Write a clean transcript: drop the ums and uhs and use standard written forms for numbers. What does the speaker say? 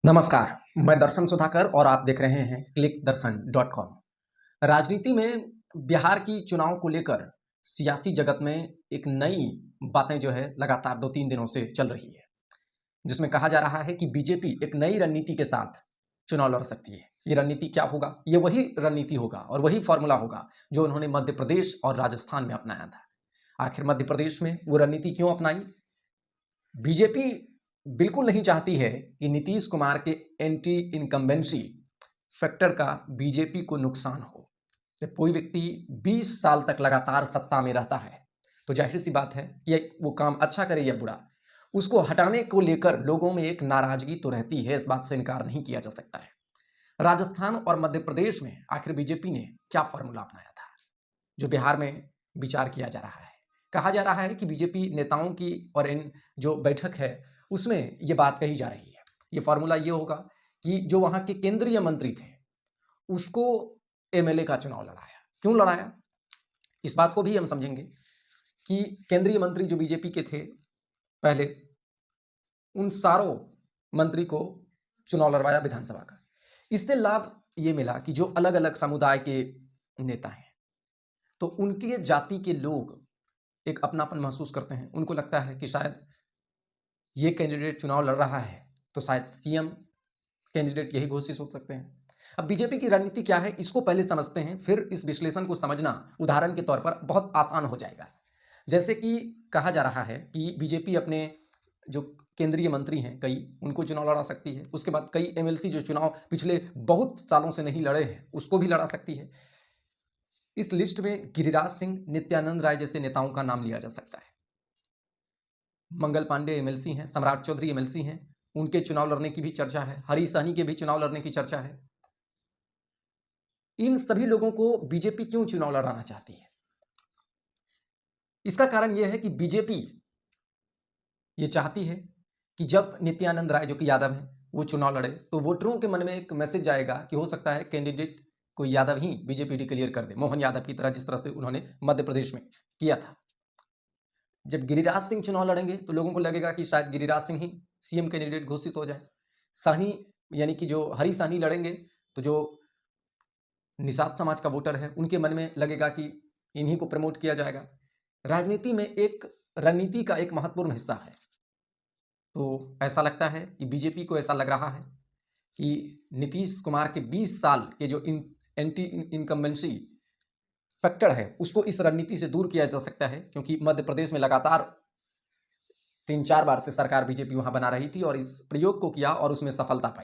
नमस्कार, मैं दर्शन सुधाकर और आप देख रहे हैं clickdarshan.com। राजनीति में बिहार की चुनाव को लेकर सियासी जगत में एक नई बातें जो है लगातार 2-3 दिनों से चल रही है, जिसमें कहा जा रहा है कि बीजेपी एक नई रणनीति के साथ चुनाव लड़ सकती है। ये रणनीति क्या होगा? ये वही रणनीति होगा और वही फॉर्मूला होगा जो उन्होंने मध्य प्रदेश और राजस्थान में अपनाया था। आखिर मध्य प्रदेश में वो रणनीति क्यों अपनाई? बीजेपी बिल्कुल नहीं चाहती है कि नीतीश कुमार के एंटी इनकम्बेंसी फैक्टर का बीजेपी को नुकसान हो। जब कोई व्यक्ति 20 साल तक लगातार सत्ता में रहता है तो जाहिर सी बात है कि वो काम अच्छा करे या बुरा, उसको हटाने को लेकर लोगों में एक नाराजगी तो रहती है, इस बात से इनकार नहीं किया जा सकता है। राजस्थान और मध्य प्रदेश में आखिर बीजेपी ने क्या फॉर्मूला अपनाया था जो बिहार में विचार किया जा रहा है? कहा जा रहा है कि बीजेपी नेताओं की और इन जो बैठक है उसमें ये बात कही जा रही है। ये फॉर्मूला ये होगा कि जो वहाँ के केंद्रीय मंत्री थे उसको एमएलए का चुनाव लड़ाया। क्यों लड़ाया? इस बात को भी हम समझेंगे कि केंद्रीय मंत्री जो बीजेपी के थे पहले, उन सारों मंत्री को चुनाव लड़वाया विधानसभा का। इससे लाभ ये मिला कि जो अलग अलग समुदाय के नेता हैं तो उनके जाति के लोग एक अपनापन महसूस करते हैं। उनको लगता है कि शायद ये कैंडिडेट चुनाव लड़ रहा है तो शायद सीएम कैंडिडेट यही घोषित हो सकते हैं। अब बीजेपी की रणनीति क्या है इसको पहले समझते हैं, फिर इस विश्लेषण को समझना उदाहरण के तौर पर बहुत आसान हो जाएगा। जैसे कि कहा जा रहा है कि बीजेपी अपने जो केंद्रीय मंत्री हैं कई, उनको चुनाव लड़ा सकती है। उसके बाद कई एमएलसी जो चुनाव पिछले बहुत सालों से नहीं लड़े हैं उसको भी लड़ा सकती है। इस लिस्ट में गिरिराज सिंह, नित्यानंद राय जैसे नेताओं का नाम लिया जा सकता है। मंगल पांडे एमएलसी हैं, सम्राट चौधरी एमएलसी हैं, उनके चुनाव लड़ने की भी चर्चा है। हरी सहनी के भी चुनाव लड़ने की चर्चा है। इन सभी लोगों को बीजेपी क्यों चुनाव लड़ाना चाहती है? इसका कारण यह है कि बीजेपी ये चाहती है कि जब नित्यानंद राय जो कि यादव हैं वो चुनाव लड़े तो वोटरों के मन में एक मैसेज जाएगा कि हो सकता है कैंडिडेट कोई यादव ही बीजेपी डिक्लेयर कर दे, मोहन यादव की तरह, जिस तरह से उन्होंने मध्य प्रदेश में किया था। जब गिरिराज सिंह चुनाव लड़ेंगे तो लोगों को लगेगा कि शायद गिरिराज सिंह ही सीएम कैंडिडेट घोषित हो जाए। साहनी यानी कि जो हरी साहनी लड़ेंगे तो जो निषाद समाज का वोटर है उनके मन में लगेगा कि इन्हीं को प्रमोट किया जाएगा। राजनीति में एक रणनीति का एक महत्वपूर्ण हिस्सा है। तो ऐसा लगता है कि बीजेपी को ऐसा लग रहा है कि नीतीश कुमार के 20 साल के जो एंटी इनकम्बेंसी फैक्टर है उसको इस रणनीति से दूर किया जा सकता है, क्योंकि मध्य प्रदेश में लगातार 3-4 बार से सरकार बीजेपी वहां बना रही थी और इस प्रयोग को किया और उसमें सफलता पाई।